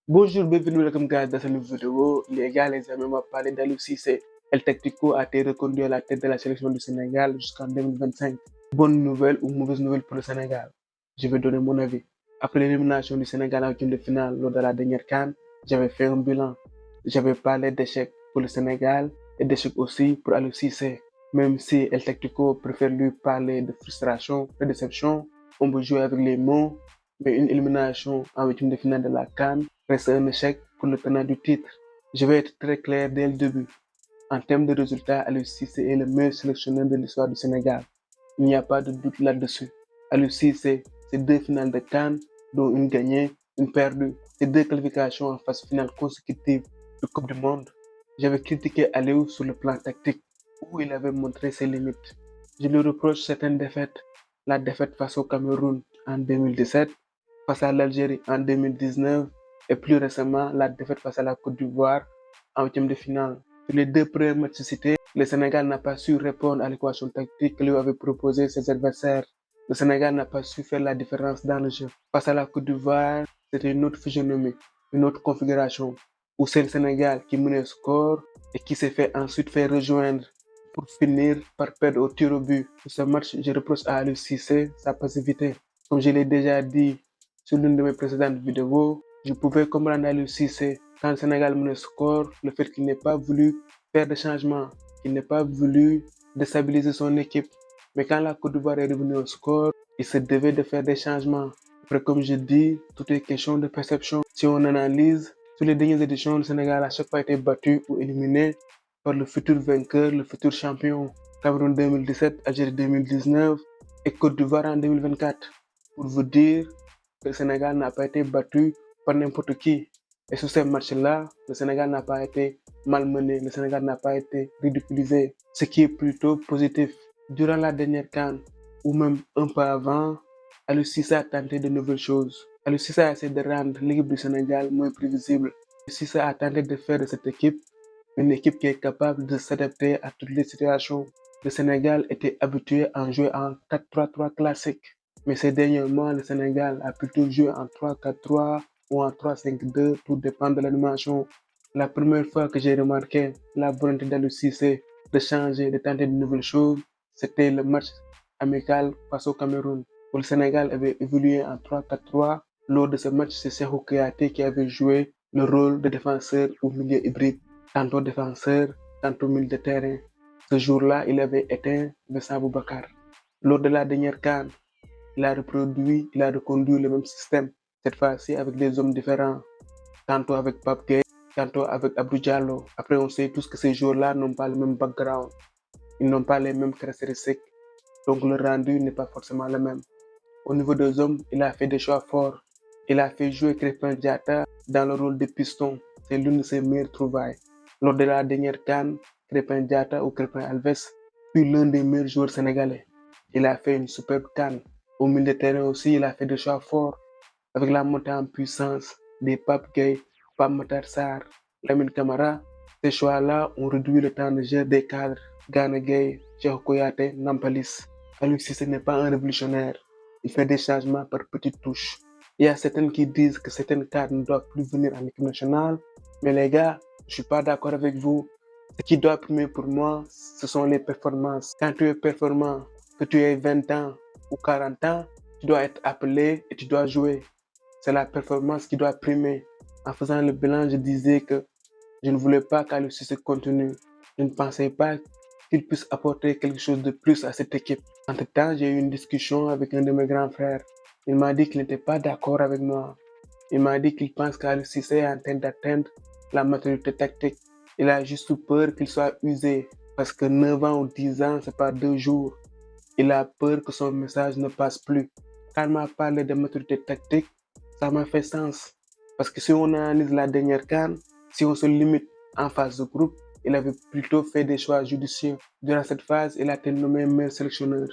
Bonjour, bienvenue welcome guys dans cette nouvelle vidéo. Les gars, les amis, on va parler d'Aliou Cissé. El Tactico a été reconduit à la tête de la sélection du Sénégal jusqu'en 2025. Bonne nouvelle ou mauvaise nouvelle pour le Sénégal? Je vais donner mon avis. Après l'élimination du Sénégal en quart de finale lors de la dernière CAN, j'avais fait un bilan. J'avais parlé d'échecs pour le Sénégal et d'échecs aussi pour Aliou Cissé. Même si El Tactico préfère lui parler de frustration, de déception, on peut jouer avec les mots, mais une élimination en huitième de finale de la CAN reste un échec pour le tenant du titre. Je vais être très clair dès le début. En termes de résultats, Aliou Cissé est le meilleur sélectionneur de l'histoire du Sénégal. Il n'y a pas de doute là-dessus. Aliou Cissé, c'est 2 finales de CAN, dont une gagnée, une perdue. C'est 2 qualifications en phase finale consécutive de Coupe du Monde. J'avais critiqué Aliou sur le plan tactique, où il avait montré ses limites. Je lui reproche certaines défaites. La défaite face au Cameroun en 2017, face à l'Algérie en 2019 et plus récemment la défaite face à la Côte d'Ivoire en huitième de finale. Sur les 2 premiers matchs cités, le Sénégal n'a pas su répondre à l'équation tactique que lui avaient proposé ses adversaires. Le Sénégal n'a pas su faire la différence dans le jeu. Face à la Côte d'Ivoire, c'était une autre physionomie, une autre configuration, où c'est le Sénégal qui menait le score et qui s'est fait ensuite faire rejoindre pour finir par perdre au tir au but. Pour ce match, je reproche à Aliou Cissé sa passivité. Comme je l'ai déjà dit sur l'une de mes précédentes vidéos, je pouvais comprendre Aliou Cissé quand le Sénégal menait le score, le fait qu'il n'ait pas voulu faire des changements, qu'il n'ait pas voulu déstabiliser son équipe. Mais quand la Côte d'Ivoire est revenue au score, il se devait de faire des changements. Après, comme je dis, tout est question de perception. Si on analyse, sur les dernières éditions, le Sénégal a chaque fois été battu ou éliminé par le futur vainqueur, le futur champion. Cameroun 2017, Algérie 2019 et Côte d'Ivoire en 2024. Pour vous dire que le Sénégal n'a pas été battu par n'importe qui. Et sur ces matchs-là, le Sénégal n'a pas été malmené, le Sénégal n'a pas été ridiculisé, ce qui est plutôt positif. Durant la dernière CAN, ou même un peu avant, Aliou Cissé a tenté de nouvelles choses. Aliou Cissé a essayé de rendre l'équipe du Sénégal moins prévisible. Aliou Cissé a tenté de faire de cette équipe une équipe qui est capable de s'adapter à toutes les situations. Le Sénégal était habitué à jouer en 4-3-3 classique. Mais ces derniers mois, le Sénégal a plutôt joué en 3-4-3 ou en 3-5-2, tout dépend de l'animation. La première fois que j'ai remarqué la volonté d'Aliou Cissé de changer, de tenter de nouvelles choses, c'était le match amical face au Cameroun, où le Sénégal avait évolué en 3-4-3. Lors de ce match, c'est Cheikhou Kouyaté qui avait joué le rôle de défenseur ou milieu hybride, tantôt défenseur, tantôt milieu de terrain. Ce jour-là, il avait éteint Vincent Aboubakar. Lors de la dernière CAN, il a reconduit le même système, cette fois-ci avec des hommes différents, tantôt avec Pape Gueye, tantôt avec Abdou Diallo. Après, on sait tous que ces joueurs-là n'ont pas le même background, ils n'ont pas les mêmes caractéristiques, donc le rendu n'est pas forcément le même. Au niveau des hommes, il a fait des choix forts. Il a fait jouer Krépin Diatta dans le rôle de piston. C'est l'une de ses meilleures trouvailles. Lors de la dernière CAN, Krépin Diatta ou Krépin Alves fut l'un des meilleurs joueurs sénégalais. Il a fait une superbe CAN. Au milieu de terrain aussi, il a fait des choix forts avec la montée en puissance des Pape Gueye, Pape Matar Sarr, Lamine Camara. Ces choix-là ont réduit le temps de jeu des cadres Gana Gueye, Cheikhou Kouyaté, Nampalys. Aliou Cissé n'est pas un révolutionnaire. Il fait des changements par petites touches. Il y a certains qui disent que certaines cadres ne doivent plus venir en équipe nationale. Mais les gars, je ne suis pas d'accord avec vous. Ce qui doit primer pour moi, ce sont les performances. Quand tu es performant, que tu aies 20 ans ou 40 ans, tu dois être appelé et tu dois jouer. C'est la performance qui doit primer. En faisant le bilan, je disais que je ne voulais pas qu'Aliou Cissé continue. Je ne pensais pas qu'il puisse apporter quelque chose de plus à cette équipe. Entre-temps, j'ai eu une discussion avec un de mes grands frères. Il m'a dit qu'il n'était pas d'accord avec moi. Il m'a dit qu'il pense qu'Aliou Cissé est en train d'atteindre la maturité tactique. Il a juste peur qu'il soit usé, parce que 9 ans ou 10 ans, c'est pas 2 jours. Il a peur que son message ne passe plus. Quand il m'a parlé de maturité tactique, ça m'a fait sens. Parce que si on analyse la dernière CAN, si on se limite en phase de groupe, il avait plutôt fait des choix judicieux. Durant cette phase, il a été nommé meilleur sélectionneur.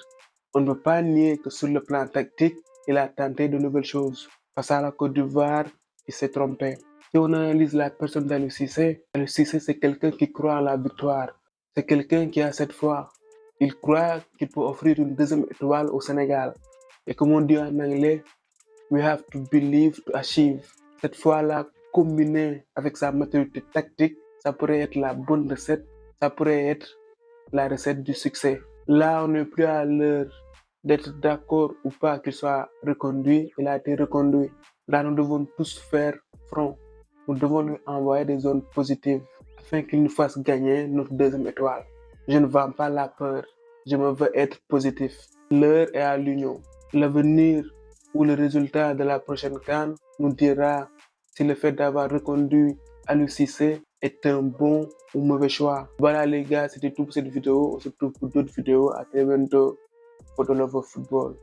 On ne peut pas nier que sur le plan tactique, il a tenté de nouvelles choses. Face à la Côte d'Ivoire, il s'est trompé. Si on analyse la personne d'Aliou Cissé, c'est quelqu'un qui croit en la victoire. C'est quelqu'un qui a cette foi. Il croit qu'il peut offrir une deuxième étoile au Sénégal. Et comme on dit en anglais, we have to believe to achieve. Cette fois-là, combiné avec sa maturité tactique, ça pourrait être la bonne recette, ça pourrait être la recette du succès. Là, on n'est plus à l'heure d'être d'accord ou pas qu'il soit reconduit. Il a été reconduit. Là, nous devons tous faire front. Nous devons lui envoyer des zones positives afin qu'il nous fasse gagner notre deuxième étoile. Je ne vends pas la peur. Je me veux être positif. L'heure est à l'union. L'avenir ou le résultat de la prochaine CAN nous dira si le fait d'avoir reconduit Aliou Cissé est un bon ou mauvais choix. Voilà les gars, c'était tout pour cette vidéo. On se retrouve pour d'autres vidéos. À très bientôt pour The Love of Football.